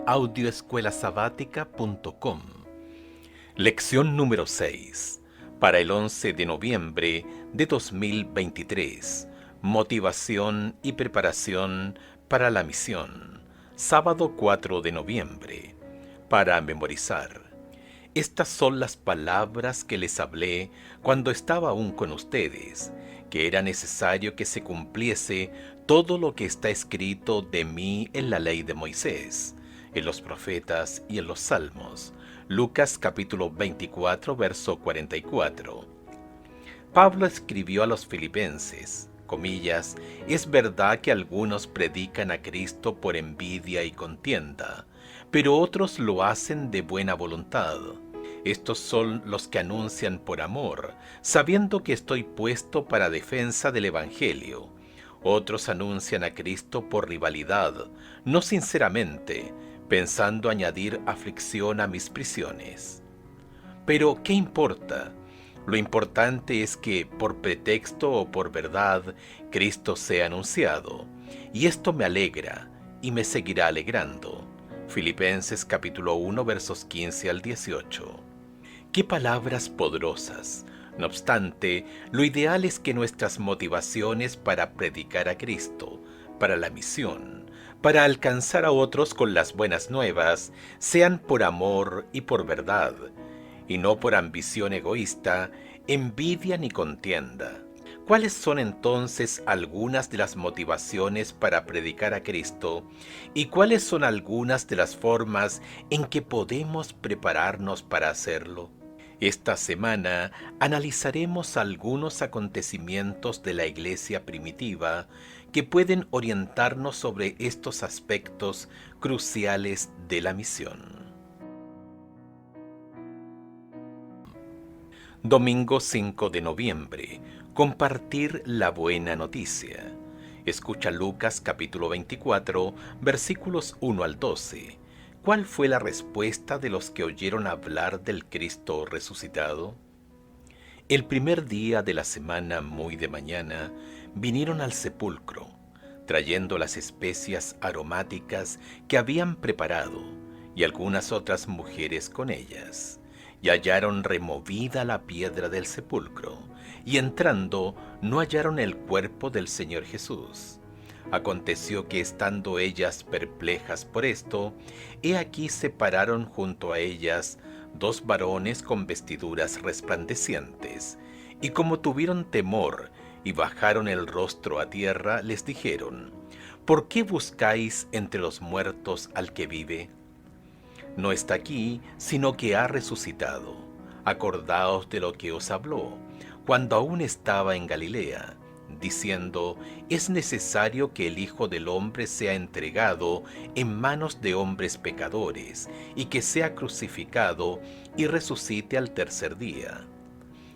audioescuelasabática.com. Lección número 6, para el 11 de noviembre de 2023. Motivación y preparación para la misión. Sábado 4 de noviembre. Para memorizar. Estas son las palabras que les hablé cuando estaba aún con ustedes, que era necesario que se cumpliese todo lo que está escrito de mí en la ley de Moisés, en los profetas y en los salmos. Lucas capítulo 24, verso 44. Pablo escribió a los filipenses, comillas, es verdad que algunos predican a Cristo por envidia y contienda, pero otros lo hacen de buena voluntad. Estos son los que anuncian por amor, sabiendo que estoy puesto para defensa del Evangelio. Otros anuncian a Cristo por rivalidad, no sinceramente, pensando añadir aflicción a mis prisiones. Pero, ¿qué importa? Lo importante es que, por pretexto o por verdad, Cristo sea anunciado, y esto me alegra y me seguirá alegrando. Filipenses capítulo 1, versos 15 al 18. ¡Qué palabras poderosas! No obstante, lo ideal es que nuestras motivaciones para predicar a Cristo, para la misión, para alcanzar a otros con las buenas nuevas, sean por amor y por verdad, y no por ambición egoísta, envidia ni contienda. ¿Cuáles son entonces algunas de las motivaciones para predicar a Cristo y cuáles son algunas de las formas en que podemos prepararnos para hacerlo? Esta semana analizaremos algunos acontecimientos de la iglesia primitiva que pueden orientarnos sobre estos aspectos cruciales de la misión. Domingo 5 de noviembre. Compartir la buena noticia. Escucha Lucas capítulo 24, versículos 1 al 12. ¿Cuál fue la respuesta de los que oyeron hablar del Cristo resucitado? El primer día de la semana, muy de mañana, vinieron al sepulcro, trayendo las especias aromáticas que habían preparado, y algunas otras mujeres con ellas. Y hallaron removida la piedra del sepulcro, y entrando no hallaron el cuerpo del Señor Jesús. Aconteció que estando ellas perplejas por esto, he aquí se pararon junto a ellas dos varones con vestiduras resplandecientes, y como tuvieron temor y bajaron el rostro a tierra, les dijeron, ¿por qué buscáis entre los muertos al que vive? No está aquí, sino que ha resucitado. Acordaos de lo que os habló, cuando aún estaba en Galilea, diciendo, es necesario que el Hijo del Hombre sea entregado en manos de hombres pecadores, y que sea crucificado y resucite al tercer día.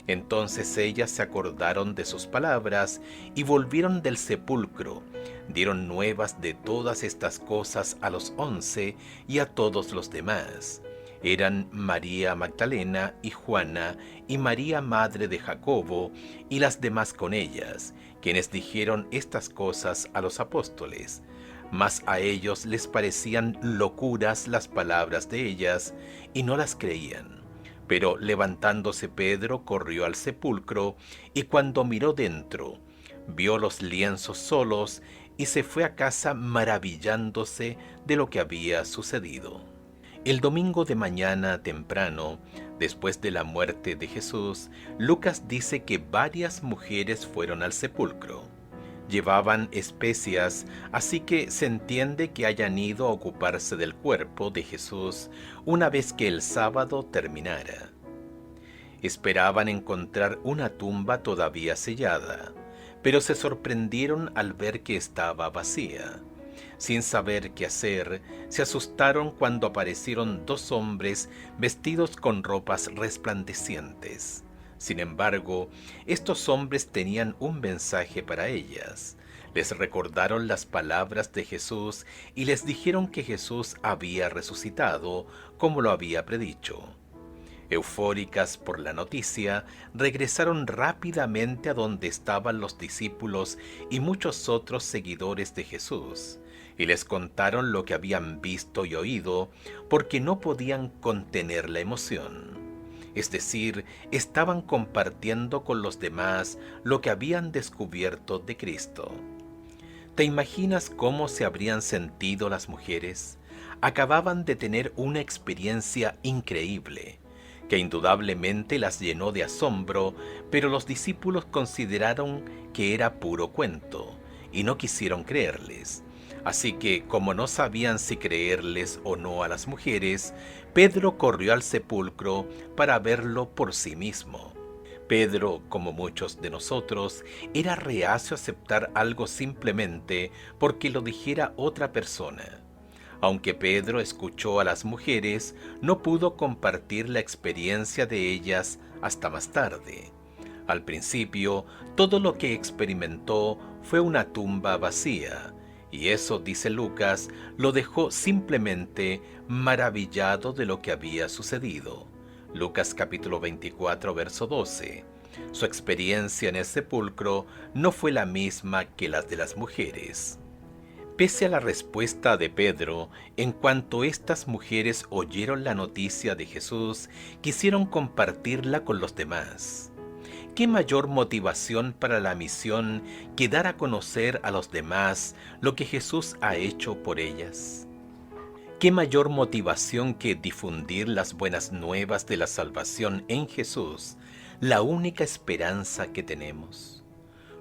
Entonces ellas se acordaron de sus palabras y volvieron del sepulcro, dieron nuevas de todas estas cosas a los 11 y a todos los demás. Eran María Magdalena y Juana y María madre de Jacobo y las demás con ellas, quienes dijeron estas cosas a los apóstoles. Mas a ellos les parecían locuras las palabras de ellas y no las creían. Pero levantándose Pedro corrió al sepulcro y cuando miró dentro, vio los lienzos solos y se fue a casa maravillándose de lo que había sucedido. El domingo de mañana temprano, después de la muerte de Jesús, Lucas dice que varias mujeres fueron al sepulcro. Llevaban especias, así que se entiende que hayan ido a ocuparse del cuerpo de Jesús una vez que el sábado terminara. Esperaban encontrar una tumba todavía sellada, pero se sorprendieron al ver que estaba vacía. Sin saber qué hacer, se asustaron cuando aparecieron dos hombres vestidos con ropas resplandecientes. Sin embargo, estos hombres tenían un mensaje para ellas. Les recordaron las palabras de Jesús y les dijeron que Jesús había resucitado, como lo había predicho. Eufóricas por la noticia, regresaron rápidamente a donde estaban los discípulos y muchos otros seguidores de Jesús. y les contaron lo que habían visto y oído, porque no podían contener la emoción. Es decir, estaban compartiendo con los demás lo que habían descubierto de Cristo. ¿Te imaginas cómo se habrían sentido las mujeres? Acababan de tener una experiencia increíble, que indudablemente las llenó de asombro, pero los discípulos consideraron que era puro cuento, y no quisieron creerles. Así que, como no sabían si creerles o no a las mujeres, Pedro corrió al sepulcro para verlo por sí mismo. Pedro, como muchos de nosotros, era reacio a aceptar algo simplemente porque lo dijera otra persona. Aunque Pedro escuchó a las mujeres, no pudo compartir la experiencia de ellas hasta más tarde. Al principio, todo lo que experimentó fue una tumba vacía, y eso, dice Lucas, lo dejó simplemente maravillado de lo que había sucedido. Lucas capítulo 24, verso 12. Su experiencia en el sepulcro no fue la misma que las de las mujeres. Pese a la respuesta de Pedro, en cuanto estas mujeres oyeron la noticia de Jesús, quisieron compartirla con los demás. ¿Qué mayor motivación para la misión que dar a conocer a los demás lo que Jesús ha hecho por ellas? ¿Qué mayor motivación que difundir las buenas nuevas de la salvación en Jesús, la única esperanza que tenemos?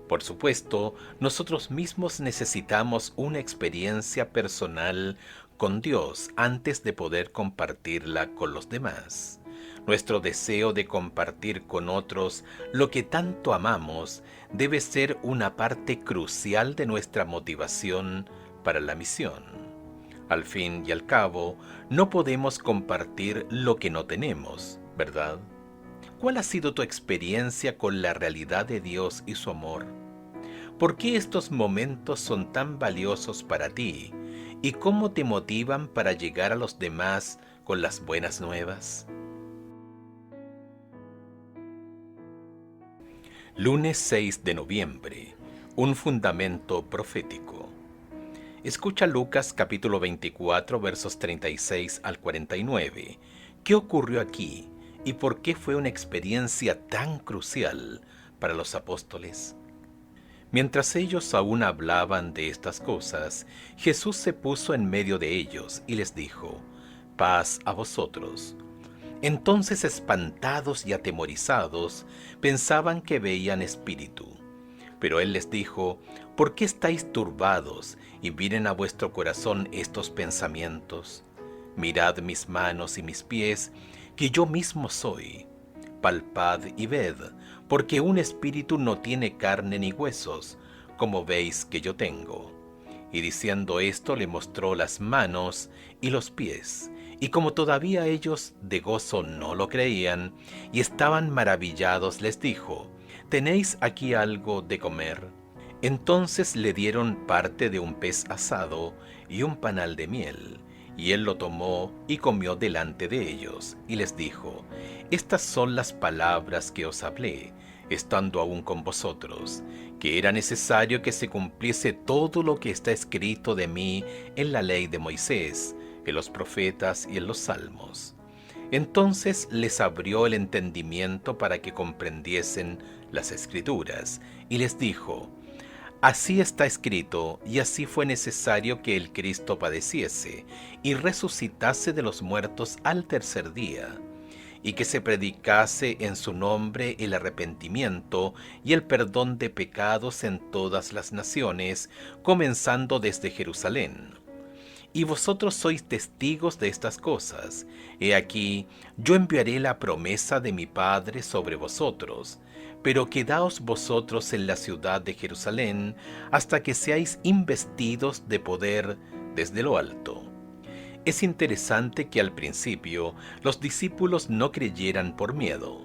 Por supuesto, nosotros mismos necesitamos una experiencia personal con Dios antes de poder compartirla con los demás. Nuestro deseo de compartir con otros lo que tanto amamos debe ser una parte crucial de nuestra motivación para la misión. Al fin y al cabo, no podemos compartir lo que no tenemos, ¿verdad? ¿Cuál ha sido tu experiencia con la realidad de Dios y su amor? ¿Por qué estos momentos son tan valiosos para ti? ¿Y cómo te motivan para llegar a los demás con las buenas nuevas? Lunes 6 de noviembre. Un fundamento profético. Escucha Lucas capítulo 24 versos 36 al 49. ¿Qué ocurrió aquí y por qué fue una experiencia tan crucial para los apóstoles? Mientras ellos aún hablaban de estas cosas, Jesús se puso en medio de ellos y les dijo: «Paz a vosotros». Entonces, espantados y atemorizados, pensaban que veían espíritu. Pero él les dijo: «¿Por qué estáis turbados y vienen a vuestro corazón estos pensamientos? Mirad mis manos y mis pies, que yo mismo soy. Palpad y ved, porque un espíritu no tiene carne ni huesos, como veis que yo tengo». Y diciendo esto le mostró las manos y los pies. Y como todavía ellos de gozo no lo creían y estaban maravillados, les dijo: «¿Tenéis aquí algo de comer?». Entonces le dieron parte de un pez asado y un panal de miel, y él lo tomó y comió delante de ellos, y les dijo: «Estas son las palabras que os hablé, estando aún con vosotros, que era necesario que se cumpliese todo lo que está escrito de mí en la ley de Moisés, en los profetas y en los salmos». Entonces les abrió el entendimiento para que comprendiesen las Escrituras, y les dijo: «Así está escrito, y así fue necesario que el Cristo padeciese, y resucitase de los muertos al tercer día, y que se predicase en su nombre el arrepentimiento y el perdón de pecados en todas las naciones, comenzando desde Jerusalén. Y vosotros sois testigos de estas cosas. He aquí, yo enviaré la promesa de mi Padre sobre vosotros, pero quedaos vosotros en la ciudad de Jerusalén hasta que seáis investidos de poder desde lo alto». Es interesante que al principio los discípulos no creyeran por miedo.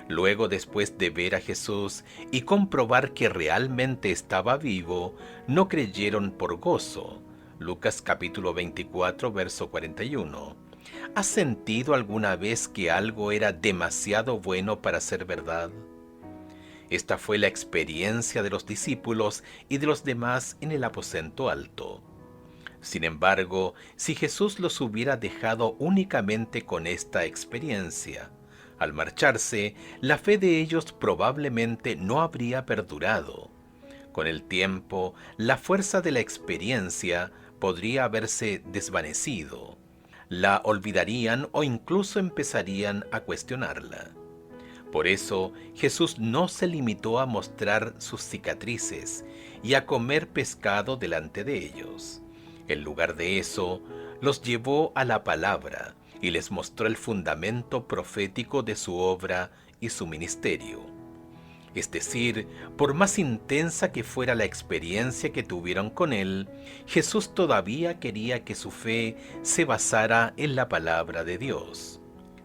Luego, después de ver a Jesús y comprobar que realmente estaba vivo, no creyeron por gozo. Lucas capítulo 24, verso 41. ¿Has sentido alguna vez que algo era demasiado bueno para ser verdad? Esta fue la experiencia de los discípulos y de los demás en el aposento alto. Sin embargo, si Jesús los hubiera dejado únicamente con esta experiencia, al marcharse, la fe de ellos probablemente no habría perdurado. Con el tiempo, la fuerza de la experiencia podría haberse desvanecido. La olvidarían o incluso empezarían a cuestionarla. Por eso, Jesús no se limitó a mostrar sus cicatrices y a comer pescado delante de ellos. En lugar de eso, los llevó a la palabra y les mostró el fundamento profético de su obra y su ministerio. Es decir, por más intensa que fuera la experiencia que tuvieron con Él, Jesús todavía quería que su fe se basara en la palabra de Dios.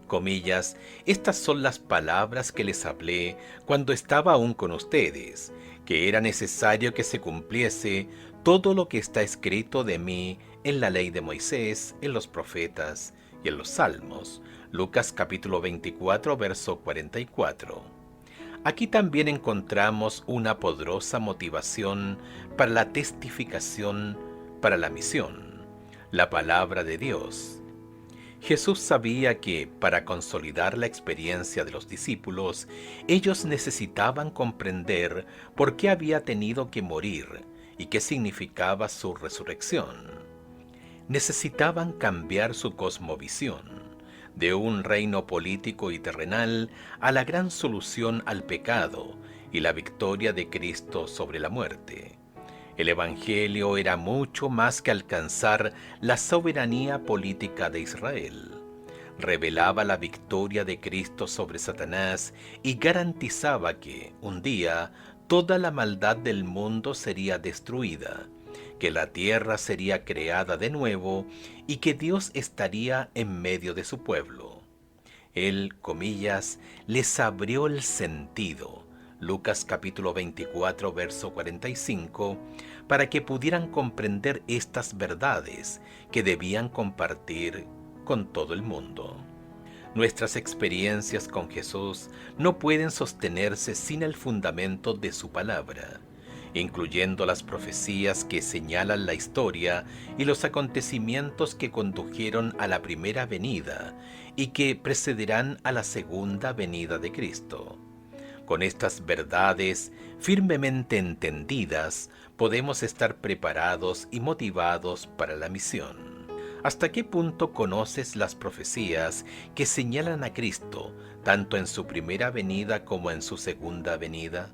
Comillas, estas son las palabras que les hablé cuando estaba aún con ustedes, que era necesario que se cumpliese todo lo que está escrito de mí en la ley de Moisés, en los profetas y en los salmos. Lucas capítulo 24, verso 44. Aquí también encontramos una poderosa motivación para la testificación, para la misión, la palabra de Dios. Jesús sabía que, para consolidar la experiencia de los discípulos, ellos necesitaban comprender por qué había tenido que morir y qué significaba su resurrección. Necesitaban cambiar su cosmovisión de un reino político y terrenal a la gran solución al pecado y la victoria de Cristo sobre la muerte. El Evangelio era mucho más que alcanzar la soberanía política de Israel. Revelaba la victoria de Cristo sobre Satanás y garantizaba que, un día, toda la maldad del mundo sería destruida, que la tierra sería creada de nuevo y que Dios estaría en medio de su pueblo. Él, comillas, les abrió el sentido, Lucas capítulo 24, verso 45, para que pudieran comprender estas verdades que debían compartir con todo el mundo. Nuestras experiencias con Jesús no pueden sostenerse sin el fundamento de su palabra, incluyendo las profecías que señalan la historia y los acontecimientos que condujeron a la primera venida y que precederán a la segunda venida de Cristo. Con estas verdades firmemente entendidas, podemos estar preparados y motivados para la misión. ¿Hasta qué punto conoces las profecías que señalan a Cristo, tanto en su primera venida como en su segunda venida?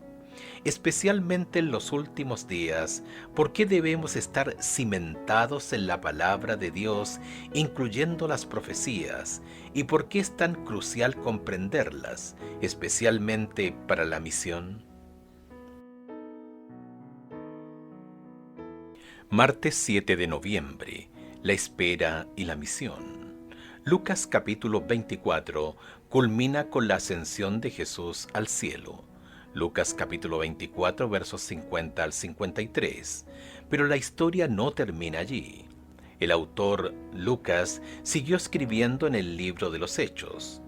Especialmente en los últimos días, ¿por qué debemos estar cimentados en la palabra de Dios, incluyendo las profecías? ¿Y por qué es tan crucial comprenderlas, especialmente para la misión? Martes 7 de noviembre. La espera y la misión. Lucas capítulo 24 culmina con la ascensión de Jesús al cielo. Lucas capítulo 24 versos 50 al 53. Pero la historia no termina allí. El autor, Lucas, siguió escribiendo en el libro de los Hechos.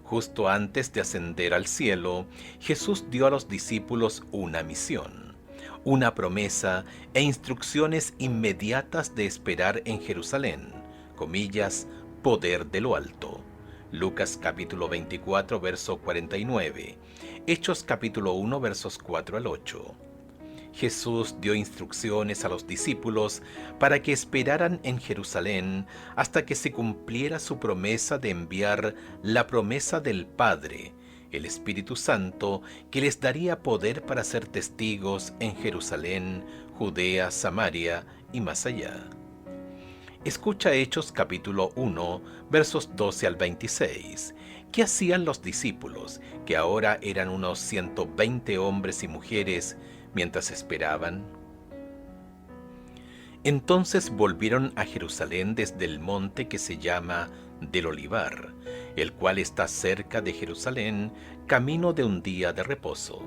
Justo antes de ascender al cielo, Jesús dio a los discípulos una misión, una promesa e instrucciones inmediatas de esperar en Jerusalén, comillas, poder de lo alto. Lucas capítulo 24 verso 49, Hechos capítulo 1 versos 4 al 8. Jesús dio instrucciones a los discípulos para que esperaran en Jerusalén hasta que se cumpliera su promesa de enviar la promesa del Padre, el Espíritu Santo, que les daría poder para ser testigos en Jerusalén, Judea, Samaria y más allá. Escucha Hechos capítulo 1, versos 12 al 26. ¿Qué hacían los discípulos, que ahora eran unos 120 hombres y mujeres, mientras esperaban? Entonces volvieron a Jerusalén desde el monte que se llama del Olivar, el cual está cerca de Jerusalén, camino de un día de reposo.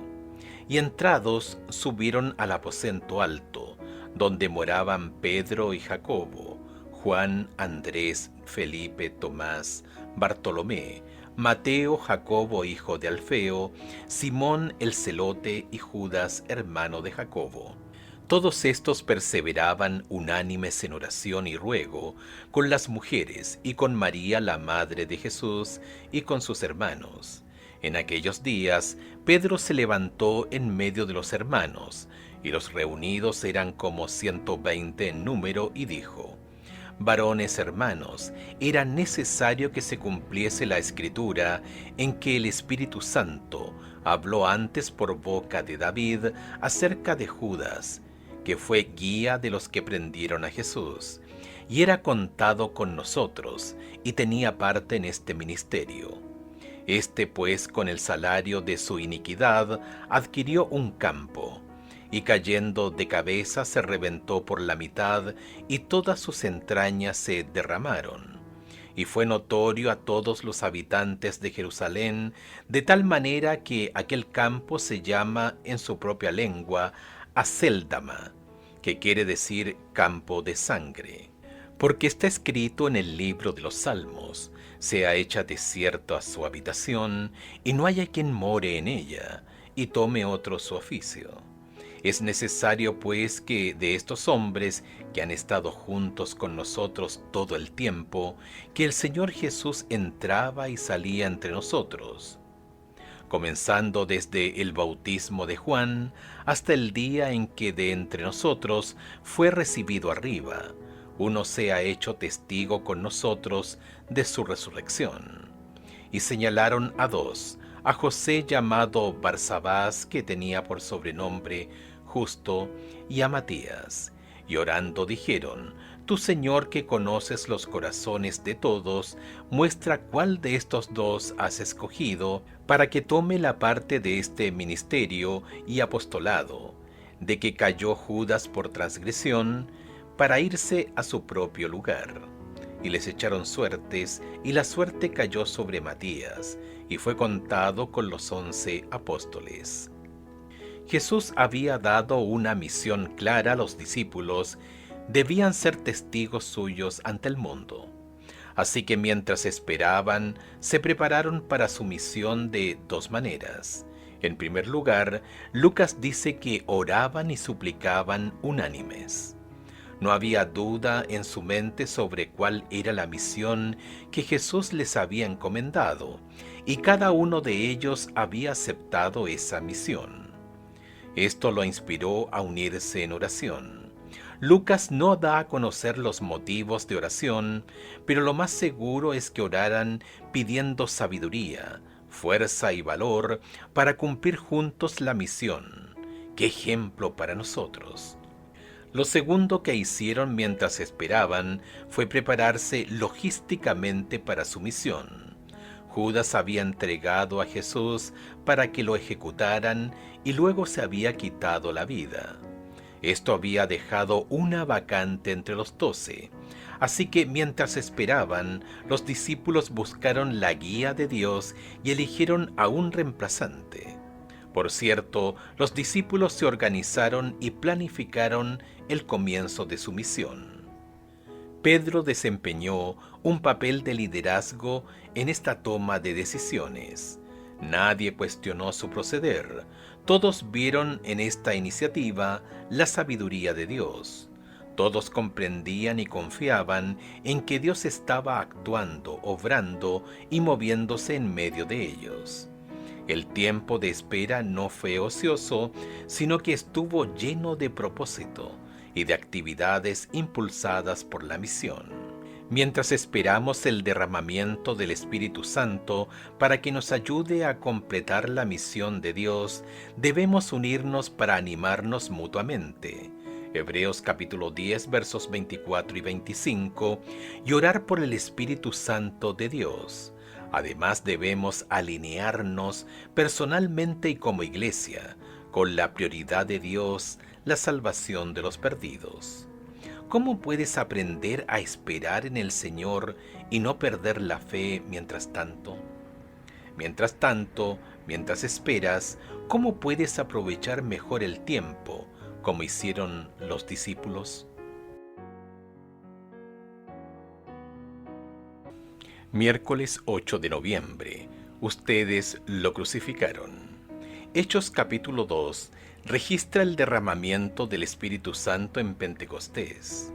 Y entrados subieron al aposento alto, donde moraban Pedro y Jacobo, Juan, Andrés, Felipe, Tomás, Bartolomé, Mateo, Jacobo hijo de Alfeo, Simón el celote y Judas hermano de Jacobo. Todos estos perseveraban unánimes en oración y ruego con las mujeres y con María la Madre de Jesús y con sus hermanos. En aquellos días, Pedro se levantó en medio de los hermanos, y los reunidos eran como 120 en número, y dijo: Varones hermanos, era necesario que se cumpliese la escritura en que el Espíritu Santo habló antes por boca de David acerca de Judas, que fue guía de los que prendieron a Jesús, y era contado con nosotros, y tenía parte en este ministerio. Este pues, con el salario de su iniquidad, adquirió un campo, y cayendo de cabeza se reventó por la mitad, y todas sus entrañas se derramaron. Y fue notorio a todos los habitantes de Jerusalén, de tal manera que aquel campo se llama en su propia lengua Acéldama, que quiere decir campo de sangre. Porque está escrito en el libro de los Salmos: sea hecha desierta su habitación, y no haya quien more en ella, y tome otro su oficio. Es necesario, pues, que de estos hombres que han estado juntos con nosotros todo el tiempo, que el Señor Jesús entraba y salía entre nosotros, comenzando desde el bautismo de Juan hasta el día en que de entre nosotros fue recibido arriba, uno sea hecho testigo con nosotros de su resurrección. Y señalaron a dos: a José llamado Barsabás, que tenía por sobrenombre Justo, y a Matías. Y orando dijeron: Tú, Señor, que conoces los corazones de todos, muestra cuál de estos dos has escogido para que tome la parte de este ministerio y apostolado, de que cayó Judas por transgresión, para irse a su propio lugar. Y les echaron suertes, y la suerte cayó sobre Matías, y fue contado con los 11 apóstoles. Jesús había dado una misión clara a los discípulos: debían ser testigos suyos ante el mundo. Así que mientras esperaban, se prepararon para su misión de dos maneras. En primer lugar, Lucas dice que oraban y suplicaban unánimes. No había duda en su mente sobre cuál era la misión que Jesús les había encomendado, y cada uno de ellos había aceptado esa misión. Esto lo inspiró a unirse en oración. Lucas no da a conocer los motivos de oración, pero lo más seguro es que oraran pidiendo sabiduría, fuerza y valor para cumplir juntos la misión. ¡Qué ejemplo para nosotros! Lo segundo que hicieron mientras esperaban fue prepararse logísticamente para su misión. Judas había entregado a Jesús para que lo ejecutaran y luego se había quitado la vida. Esto había dejado una vacante entre los 12, así que mientras esperaban, los discípulos buscaron la guía de Dios y eligieron a un reemplazante. Por cierto, los discípulos se organizaron y planificaron el comienzo de su misión. Pedro desempeñó un papel de liderazgo en esta toma de decisiones. Nadie cuestionó su proceder. Todos vieron en esta iniciativa la sabiduría de Dios. Todos comprendían y confiaban en que Dios estaba actuando, obrando y moviéndose en medio de ellos. El tiempo de espera no fue ocioso, sino que estuvo lleno de propósito y de actividades impulsadas por la misión. Mientras esperamos el derramamiento del Espíritu Santo para que nos ayude a completar la misión de Dios, debemos unirnos para animarnos mutuamente. Hebreos capítulo 10 versos 24 y 25, y orar por el Espíritu Santo de Dios. Además, debemos alinearnos personalmente y como iglesia con la prioridad de Dios, la salvación de los perdidos. ¿Cómo puedes aprender a esperar en el Señor y no perder la fe mientras tanto? Mientras esperas, ¿cómo puedes aprovechar mejor el tiempo, como hicieron los discípulos? Miércoles 8 de noviembre. Ustedes lo crucificaron. Hechos capítulo 2 registra el derramamiento del Espíritu Santo en Pentecostés.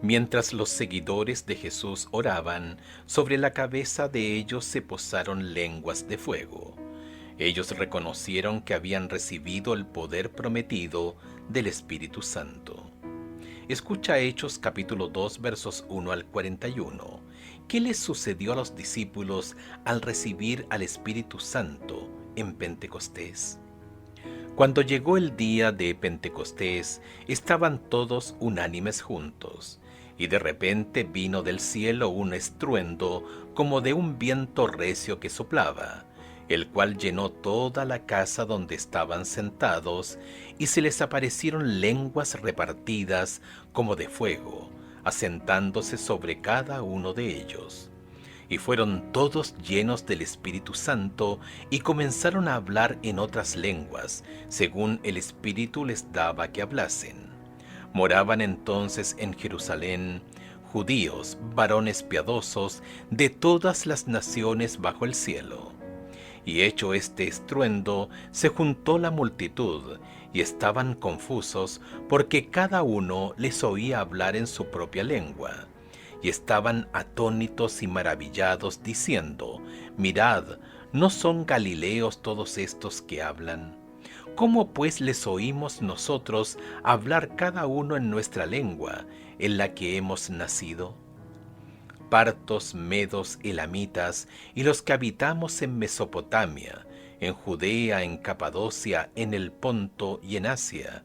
Mientras los seguidores de Jesús oraban, sobre la cabeza de ellos se posaron lenguas de fuego. Ellos reconocieron que habían recibido el poder prometido del Espíritu Santo. Escucha Hechos capítulo 2 versos 1 al 41. ¿Qué les sucedió a los discípulos al recibir al Espíritu Santo en Pentecostés? Cuando llegó el día de Pentecostés, estaban todos unánimes juntos, y de repente vino del cielo un estruendo como de un viento recio que soplaba, el cual llenó toda la casa donde estaban sentados, y se les aparecieron lenguas repartidas como de fuego, asentándose sobre cada uno de ellos. Y fueron todos llenos del Espíritu Santo, y comenzaron a hablar en otras lenguas, según el Espíritu les daba que hablasen. Moraban entonces en Jerusalén judíos, varones piadosos, de todas las naciones bajo el cielo. Y hecho este estruendo, se juntó la multitud, y estaban confusos, porque cada uno les oía hablar en su propia lengua. Y estaban atónitos y maravillados, diciendo: Mirad, ¿no son galileos todos estos que hablan? ¿Cómo pues les oímos nosotros hablar cada uno en nuestra lengua, en la que hemos nacido? Partos, medos, elamitas, y los que habitamos en Mesopotamia, en Judea, en Capadocia, en el Ponto y en Asia,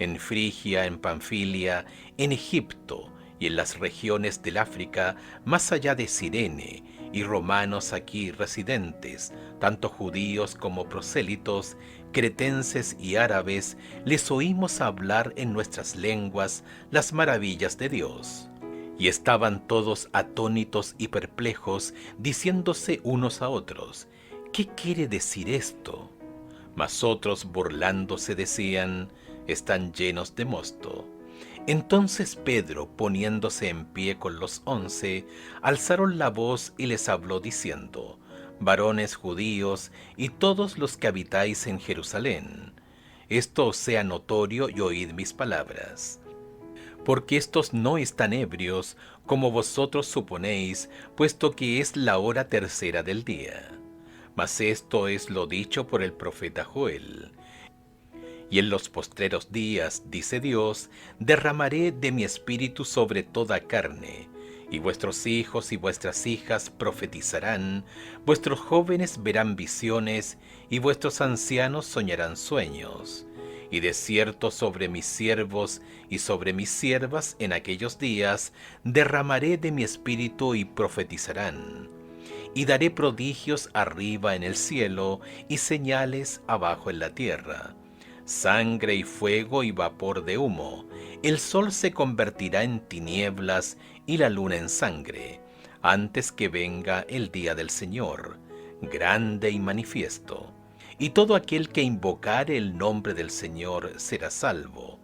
en Frigia, en Panfilia, en Egipto y en las regiones del África, más allá de Cirene, y romanos aquí residentes, tanto judíos como prosélitos, cretenses y árabes, les oímos hablar en nuestras lenguas las maravillas de Dios. Y estaban todos atónitos y perplejos, diciéndose unos a otros: ¿qué quiere decir esto? Mas otros, burlándose, decían: están llenos de mosto. Entonces Pedro, poniéndose en pie con los 11, alzaron la voz y les habló diciendo: varones judíos y todos los que habitáis en Jerusalén, esto os sea notorio y oíd mis palabras. Porque estos no están ebrios, como vosotros suponéis, puesto que es la hora tercera del día. Mas esto es lo dicho por el profeta Joel. Y en los postreros días, dice Dios, derramaré de mi espíritu sobre toda carne, y vuestros hijos y vuestras hijas profetizarán, vuestros jóvenes verán visiones, y vuestros ancianos soñarán sueños. Y de cierto sobre mis siervos y sobre mis siervas en aquellos días derramaré de mi espíritu y profetizarán. Y daré prodigios arriba en el cielo y señales abajo en la tierra, sangre y fuego y vapor de humo. El sol se convertirá en tinieblas y la luna en sangre, antes que venga el día del Señor, grande y manifiesto. Y todo aquel que invocare el nombre del Señor será salvo.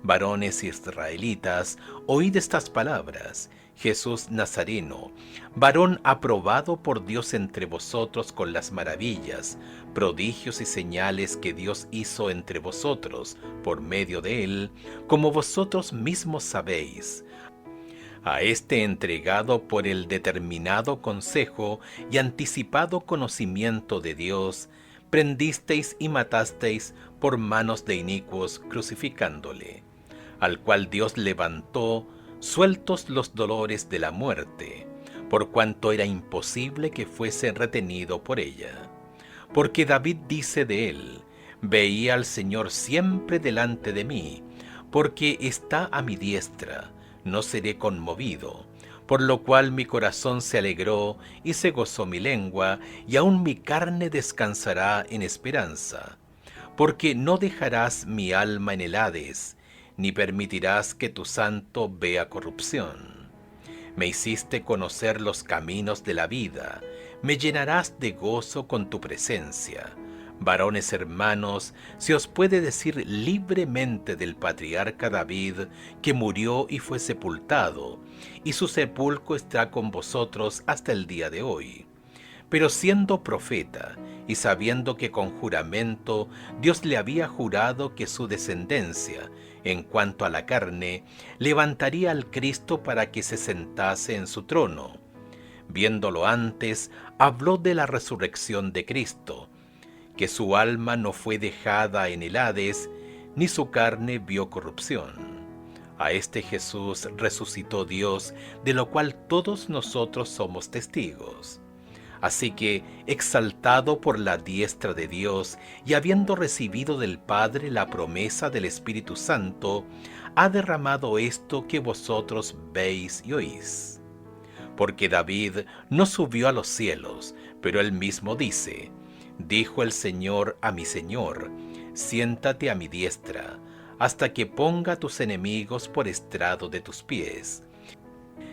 Varones israelitas, oíd estas palabras: Jesús Nazareno, varón aprobado por Dios entre vosotros con las maravillas, prodigios y señales que Dios hizo entre vosotros por medio de él, como vosotros mismos sabéis. A este entregado por el determinado consejo y anticipado conocimiento de Dios, prendisteis y matasteis por manos de inicuos, crucificándole, al cual Dios levantó, sueltos los dolores de la muerte, por cuanto era imposible que fuese retenido por ella. Porque David dice de él: veía al Señor siempre delante de mí, porque está a mi diestra, no seré conmovido. Por lo cual mi corazón se alegró y se gozó mi lengua, y aun mi carne descansará en esperanza. Porque no dejarás mi alma en el Hades, ni permitirás que tu santo vea corrupción. Me hiciste conocer los caminos de la vida, me llenarás de gozo con tu presencia. Varones hermanos, se os puede decir libremente del patriarca David, que murió y fue sepultado, y su sepulcro está con vosotros hasta el día de hoy. Pero siendo profeta, y sabiendo que con juramento Dios le había jurado que su descendencia, en cuanto a la carne, levantaría al Cristo para que se sentase en su trono. Viéndolo antes, habló de la resurrección de Cristo, que su alma no fue dejada en el Hades, ni su carne vio corrupción. A este Jesús resucitó Dios, de lo cual todos nosotros somos testigos. Así que, exaltado por la diestra de Dios y habiendo recibido del Padre la promesa del Espíritu Santo, ha derramado esto que vosotros veis y oís. Porque David no subió a los cielos, pero él mismo dice: dijo el Señor a mi Señor, siéntate a mi diestra, hasta que ponga a tus enemigos por estrado de tus pies.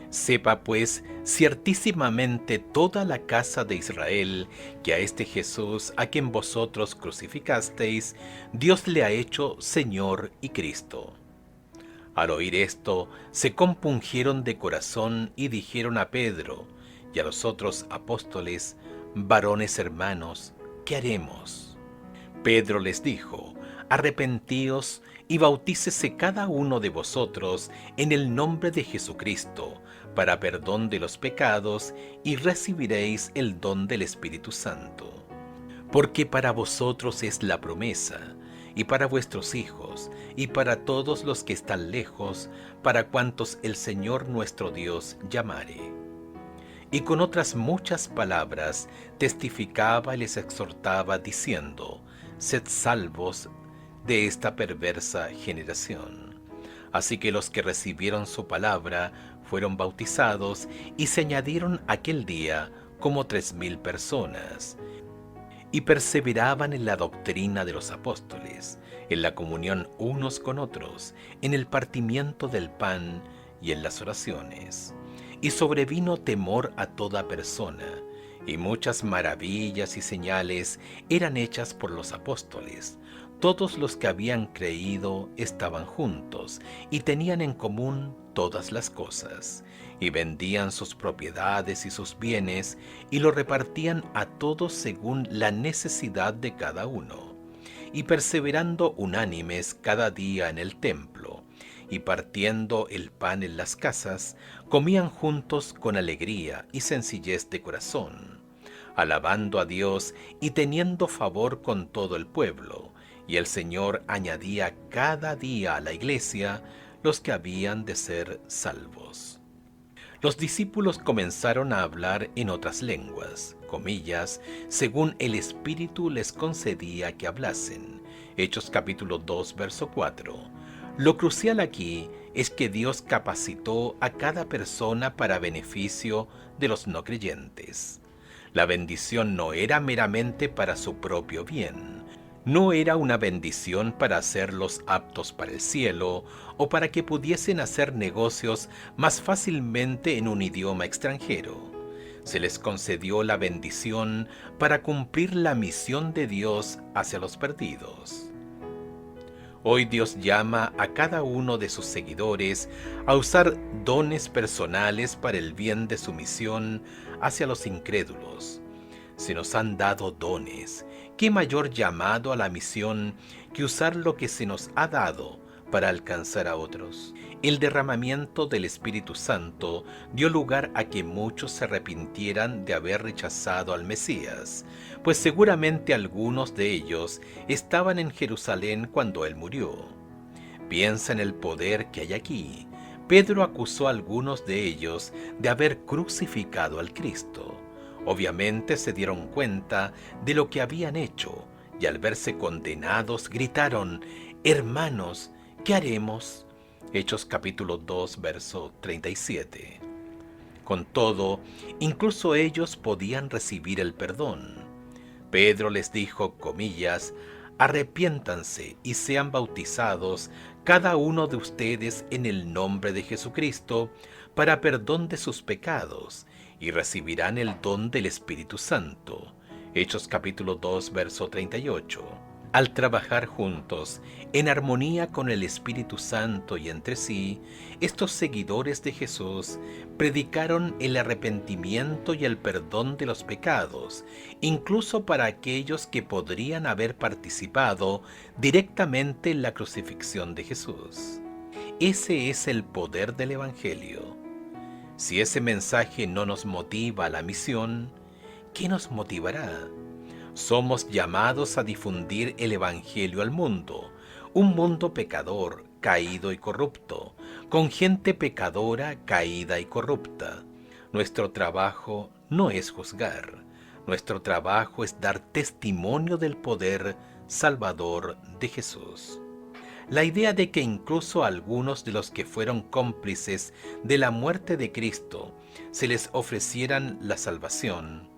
Sepa pues ciertísimamente toda la casa de Israel que a este Jesús, a quien vosotros crucificasteis, Dios le ha hecho Señor y Cristo. Al oír esto, se compungieron de corazón y dijeron a Pedro y a los otros apóstoles: varones hermanos, ¿qué haremos? Pedro les dijo: arrepentíos y bautícese cada uno de vosotros en el nombre de Jesucristo, para perdón de los pecados, y recibiréis el don del Espíritu Santo. Porque para vosotros es la promesa, y para vuestros hijos, y para todos los que están lejos, para cuantos el Señor nuestro Dios llamare. Y con otras muchas palabras testificaba y les exhortaba, diciendo: sed salvos de esta perversa generación. Así que los que recibieron su palabra fueron bautizados, y se añadieron aquel día como 3,000 personas, y perseveraban en la doctrina de los apóstoles, en la comunión unos con otros, en el partimiento del pan y en las oraciones. Y sobrevino temor a toda persona, y muchas maravillas y señales eran hechas por los apóstoles. Todos los que habían creído estaban juntos y tenían en común todas las cosas, y vendían sus propiedades y sus bienes y lo repartían a todos según la necesidad de cada uno, y perseverando unánimes cada día en el templo, y partiendo el pan en las casas, comían juntos con alegría y sencillez de corazón, alabando a Dios y teniendo favor con todo el pueblo. Y el Señor añadía cada día a la iglesia los que habían de ser salvos. Los discípulos comenzaron a hablar en otras lenguas, comillas, según el Espíritu les concedía que hablasen. Hechos capítulo 2, verso 4. Lo crucial aquí es que Dios capacitó a cada persona para beneficio de los no creyentes. La bendición no era meramente para su propio bien. No era una bendición para hacerlos aptos para el cielo o para que pudiesen hacer negocios más fácilmente en un idioma extranjero. Se les concedió la bendición para cumplir la misión de Dios hacia los perdidos. Hoy Dios llama a cada uno de sus seguidores a usar dones personales para el bien de su misión hacia los incrédulos. Se nos han dado dones. ¿Qué mayor llamado a la misión que usar lo que se nos ha dado para alcanzar a otros? El derramamiento del Espíritu Santo dio lugar a que muchos se arrepintieran de haber rechazado al Mesías, pues seguramente algunos de ellos estaban en Jerusalén cuando él murió. Piensa en el poder que hay aquí. Pedro acusó a algunos de ellos de haber crucificado al Cristo. Obviamente se dieron cuenta de lo que habían hecho, y al verse condenados gritaron: hermanos, ¿qué haremos? Hechos capítulo 2, verso 37. Con todo, incluso ellos podían recibir el perdón. Pedro les dijo, comillas, arrepiéntanse y sean bautizados cada uno de ustedes en el nombre de Jesucristo para perdón de sus pecados, y recibirán el don del Espíritu Santo. Hechos capítulo 2, verso 38. Al trabajar juntos, en armonía con el Espíritu Santo y entre sí, estos seguidores de Jesús predicaron el arrepentimiento y el perdón de los pecados, incluso para aquellos que podrían haber participado directamente en la crucifixión de Jesús. Ese es el poder del Evangelio. Si ese mensaje no nos motiva a la misión, ¿qué nos motivará? Somos llamados a difundir el Evangelio al mundo, un mundo pecador, caído y corrupto, con gente pecadora, caída y corrupta. Nuestro trabajo no es juzgar, nuestro trabajo es dar testimonio del poder salvador de Jesús. La idea de que incluso a algunos de los que fueron cómplices de la muerte de Cristo se les ofrecieran la salvación,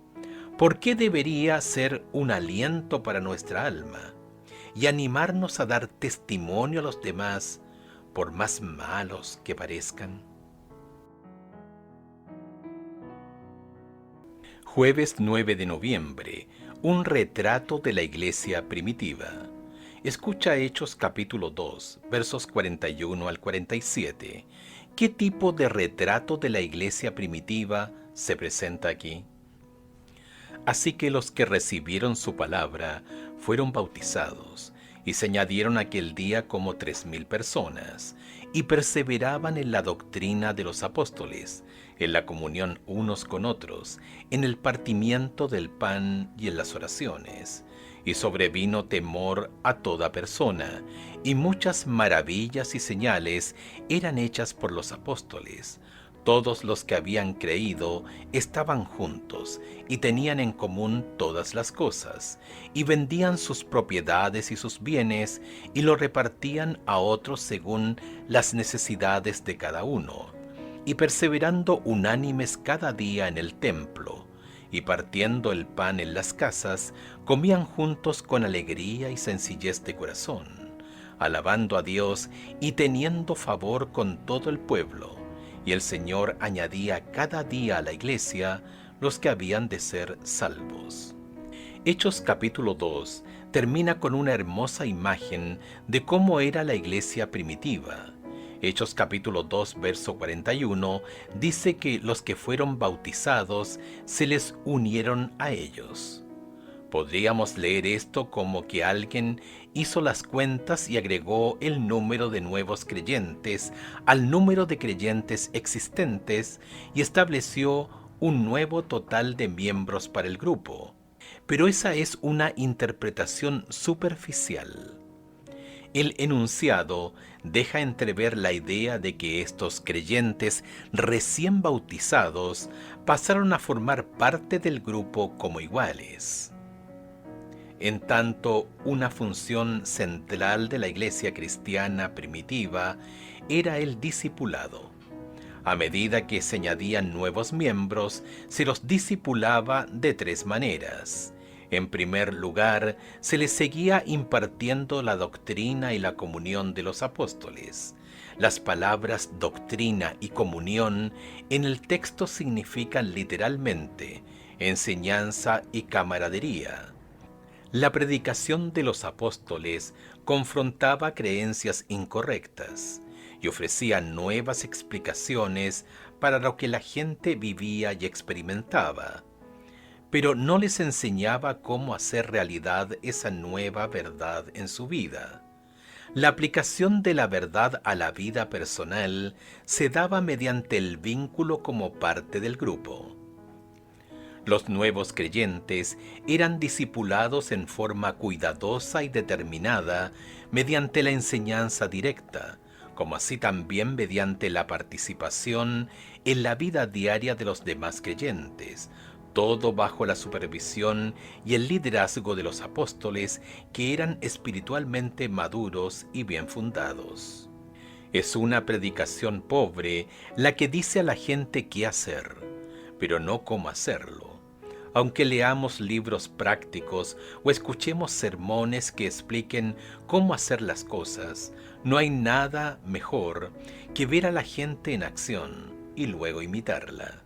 ¿por qué debería ser un aliento para nuestra alma y animarnos a dar testimonio a los demás, por más malos que parezcan? Jueves 9 de noviembre, un retrato de la iglesia primitiva. Escucha Hechos capítulo 2, versos 41 al 47. ¿Qué tipo de retrato de la iglesia primitiva se presenta aquí? Así que los que recibieron su palabra fueron bautizados, y se añadieron aquel día como 3,000 personas, y perseveraban en la doctrina de los apóstoles, en la comunión unos con otros, en el partimiento del pan y en las oraciones. Y sobrevino temor a toda persona, y muchas maravillas y señales eran hechas por los apóstoles. Todos los que habían creído estaban juntos y tenían en común todas las cosas, y vendían sus propiedades y sus bienes y lo repartían a otros según las necesidades de cada uno, y perseverando unánimes cada día en el templo, y partiendo el pan en las casas, comían juntos con alegría y sencillez de corazón, alabando a Dios y teniendo favor con todo el pueblo. Y el Señor añadía cada día a la iglesia los que habían de ser salvos. Hechos capítulo 2 termina con una hermosa imagen de cómo era la iglesia primitiva. Hechos capítulo 2 verso 41 dice que los que fueron bautizados se les unieron a ellos. Podríamos leer esto como que alguien hizo las cuentas y agregó el número de nuevos creyentes al número de creyentes existentes y estableció un nuevo total de miembros para el grupo. Pero esa es una interpretación superficial. El enunciado deja entrever la idea de que estos creyentes recién bautizados pasaron a formar parte del grupo como iguales. En tanto, una función central de la iglesia cristiana primitiva era el discipulado. A medida que se añadían nuevos miembros, se los discipulaba de 3 maneras. En primer lugar, se les seguía impartiendo la doctrina y la comunión de los apóstoles. Las palabras doctrina y comunión en el texto significan literalmente enseñanza y camaradería. La predicación de los apóstoles confrontaba creencias incorrectas y ofrecía nuevas explicaciones para lo que la gente vivía y experimentaba, pero no les enseñaba cómo hacer realidad esa nueva verdad en su vida. La aplicación de la verdad a la vida personal se daba mediante el vínculo como parte del grupo. Los nuevos creyentes eran discipulados en forma cuidadosa y determinada mediante la enseñanza directa, como así también mediante la participación en la vida diaria de los demás creyentes, todo bajo la supervisión y el liderazgo de los apóstoles, que eran espiritualmente maduros y bien fundados. Es una predicación pobre la que dice a la gente qué hacer, pero no cómo hacerlo. Aunque leamos libros prácticos o escuchemos sermones que expliquen cómo hacer las cosas, no hay nada mejor que ver a la gente en acción y luego imitarla.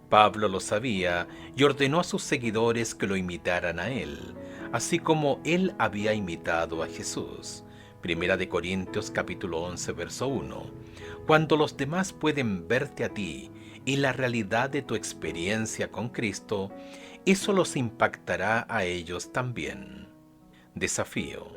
Pablo lo sabía y ordenó a sus seguidores que lo imitaran a él. así como él había imitado a Jesús. Primera de Corintios capítulo 11, verso 1. Cuando los demás pueden verte a ti y la realidad de tu experiencia con Cristo, eso los impactará a ellos también. Desafío.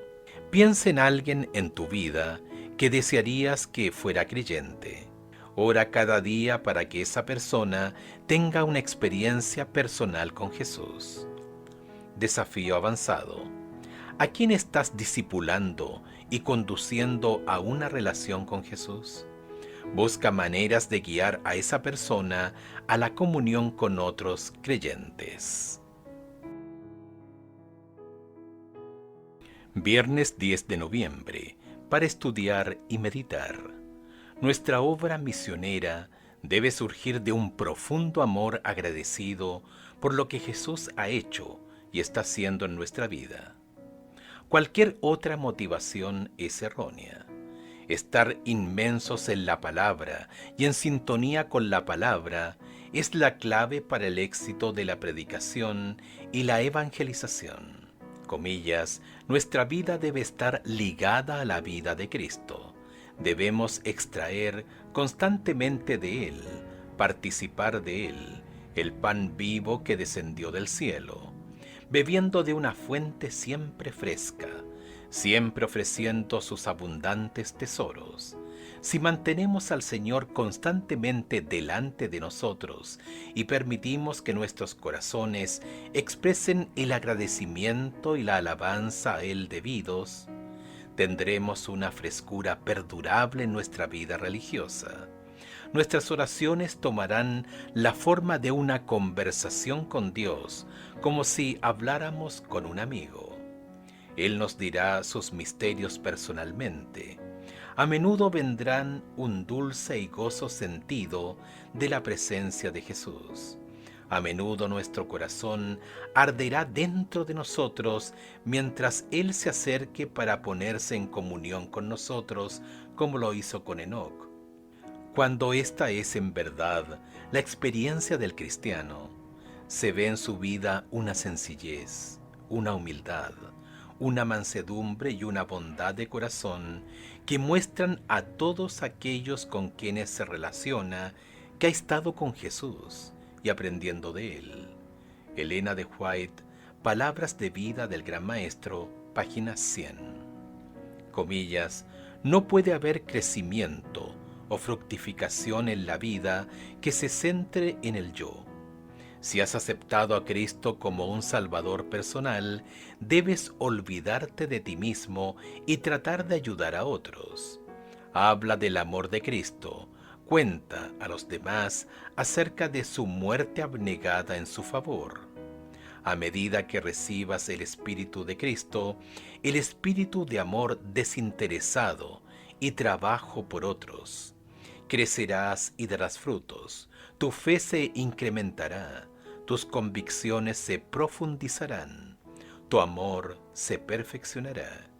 Piensa en alguien en tu vida que desearías que fuera creyente. Ora cada día para que esa persona tenga una experiencia personal con Jesús. Desafío avanzado. ¿A quién estás discipulando y conduciendo a una relación con Jesús? Busca maneras de guiar a esa persona a la comunión con otros creyentes. Viernes 10 de noviembre, para estudiar y meditar. Nuestra obra misionera debe surgir de un profundo amor agradecido por lo que Jesús ha hecho y está haciendo en nuestra vida. Cualquier otra motivación es errónea. Estar inmensos en la palabra y en sintonía con la palabra es la clave para el éxito de la predicación y la evangelización. Comillas, nuestra vida debe estar ligada a la vida de Cristo. Debemos extraer constantemente de Él, participar de Él, el pan vivo que descendió del cielo, bebiendo de una fuente siempre fresca, siempre ofreciendo sus abundantes tesoros. Si mantenemos al Señor constantemente delante de nosotros y permitimos que nuestros corazones expresen el agradecimiento y la alabanza a Él debidos, tendremos una frescura perdurable en nuestra vida religiosa. Nuestras oraciones tomarán la forma de una conversación con Dios, como si habláramos con un amigo. Él nos dirá sus misterios personalmente. A menudo vendrán un dulce y gozo sentido de la presencia de Jesús. A menudo nuestro corazón arderá dentro de nosotros mientras Él se acerque para ponerse en comunión con nosotros, como lo hizo con Enoc. Cuando esta es en verdad la experiencia del cristiano, se ve en su vida una sencillez, una humildad, una mansedumbre y una bondad de corazón que muestran a todos aquellos con quienes se relaciona que ha estado con Jesús y aprendiendo de Él. Elena de White, Palabras de vida del Gran Maestro, página 100. Comillas, no puede haber crecimiento o fructificación en la vida que se centre en el yo. Si has aceptado a Cristo como un Salvador personal, debes olvidarte de ti mismo y tratar de ayudar a otros. Habla del amor de Cristo, cuenta a los demás acerca de su muerte abnegada en su favor. A medida que recibas el Espíritu de Cristo, el espíritu de amor desinteresado y trabajo por otros, crecerás y darás frutos. Tu fe se incrementará, tus convicciones se profundizarán, tu amor se perfeccionará.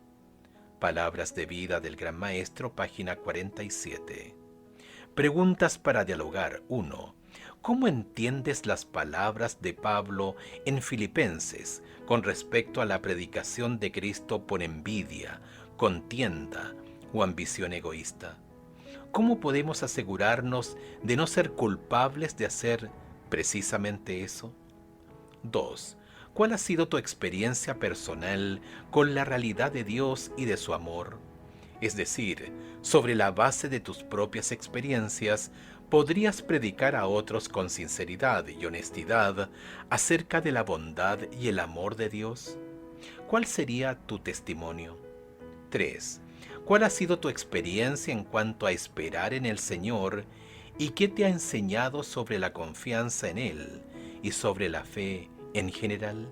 Palabras de vida del Gran Maestro, página 47. Preguntas para dialogar. 1. ¿Cómo entiendes las palabras de Pablo en Filipenses con respecto a la predicación de Cristo por envidia, contienda o ambición egoísta? ¿Cómo podemos asegurarnos de no ser culpables de hacer precisamente eso? 2. ¿Cuál ha sido tu experiencia personal con la realidad de Dios y de su amor? Es decir, sobre la base de tus propias experiencias, ¿podrías predicar a otros con sinceridad y honestidad acerca de la bondad y el amor de Dios? ¿Cuál sería tu testimonio? 3. ¿Cuál ha sido tu experiencia en cuanto a esperar en el Señor y qué te ha enseñado sobre la confianza en Él y sobre la fe en general?